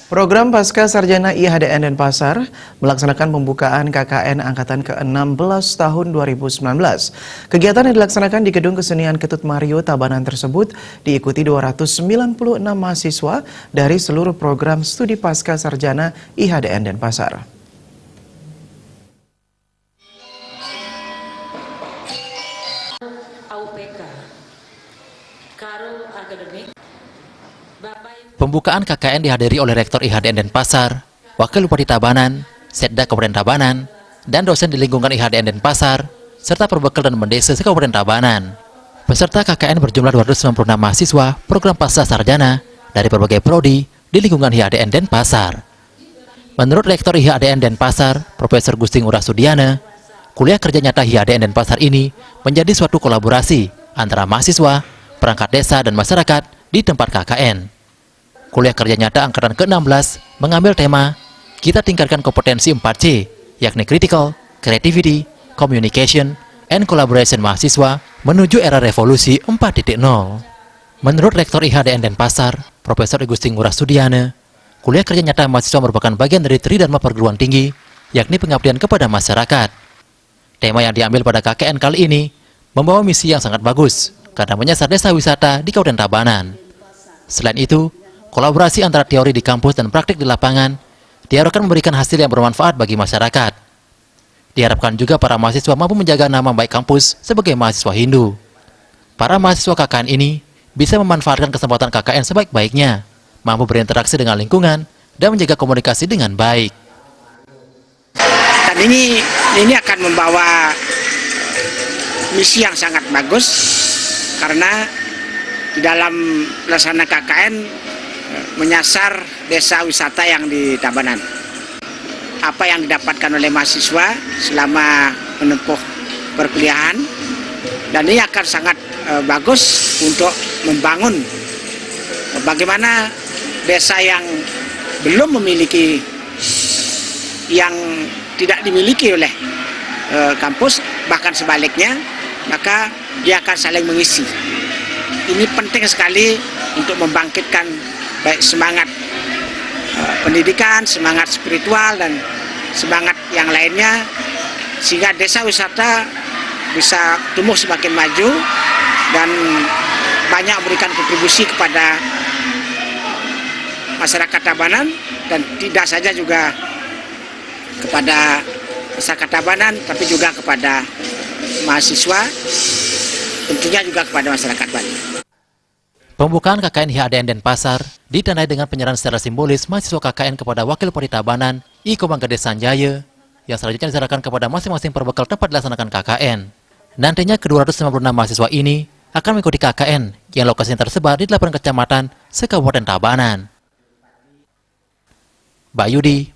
Program Pasca Sarjana IHDN Denpasar melaksanakan pembukaan KKN Angkatan ke-16 tahun 2019. Kegiatan yang dilaksanakan di Gedung Kesenian Ketut Mario Tabanan tersebut diikuti 296 mahasiswa dari seluruh program studi Pasca Sarjana IHDN Denpasar. Pembukaan KKN dihadiri oleh Rektor IHDN Denpasar, Wakil Bupati Tabanan, Setda Kabupaten Tabanan, dan dosen di lingkungan IHDN Denpasar, serta perbekal dan mendesa se-Kabupaten Tabanan. Peserta KKN berjumlah 296 mahasiswa program pasca sarjana dari berbagai prodi di lingkungan IHDN Denpasar. Menurut Rektor IHDN Denpasar, Profesor Gusting Ngurah Sudiana, kuliah kerja nyata IHDN Denpasar ini menjadi suatu kolaborasi antara mahasiswa, perangkat desa, dan masyarakat di tempat KKN. Kuliah kerja nyata angkatan ke-16 mengambil tema Kita Tingkatkan Kompetensi 4C, yakni Critical, Creativity, Communication, and Collaboration mahasiswa menuju era revolusi 4.0. Menurut Rektor IHDN Denpasar, Profesor Gusting Ngurah Sudiana, kuliah kerja nyata mahasiswa merupakan bagian dari Tridharma Perguruan Tinggi, yakni pengabdian kepada masyarakat. Tema yang diambil pada KKN kali ini membawa misi yang sangat bagus karena menyasar desa wisata di Kabupaten Tabanan. Selain itu, kolaborasi antara teori di kampus dan praktik di lapangan diharapkan memberikan hasil yang bermanfaat bagi masyarakat. Diharapkan juga para mahasiswa mampu menjaga nama baik kampus sebagai mahasiswa Hindu. Para mahasiswa KKN ini bisa memanfaatkan kesempatan KKN sebaik-baiknya, mampu berinteraksi dengan lingkungan, dan menjaga komunikasi dengan baik. Dan ini akan membawa misi yang sangat bagus karena di dalam pelaksana KKN menyasar desa wisata yang di Tabanan. Apa yang didapatkan oleh mahasiswa selama menempuh perkuliahan, dan ini akan sangat bagus untuk membangun bagaimana desa yang belum memiliki, yang tidak dimiliki oleh kampus, bahkan sebaliknya, maka dia akan saling mengisi. Ini penting sekali untuk membangkitkan baik semangat pendidikan, semangat spiritual, dan semangat yang lainnya, sehingga desa wisata bisa tumbuh semakin maju dan banyak memberikan kontribusi kepada masyarakat Tabanan, dan tidak saja juga kepada masyarakat Tabanan, tapi juga kepada mahasiswa, tentunya juga kepada masyarakat Bali. Pembukaan KKN IHDN Denpasar ditandai dengan penyerahan secara simbolis mahasiswa KKN kepada Wakil Bupati Tabanan, I Komang-Gede Sanjaya, yang selanjutnya diserahkan kepada masing-masing perbekal tempat dilaksanakan KKN. Nantinya ke-256 mahasiswa ini akan mengikuti KKN yang lokasinya tersebar di 8 kecamatan se-Kabupaten Tabanan. Bayudi,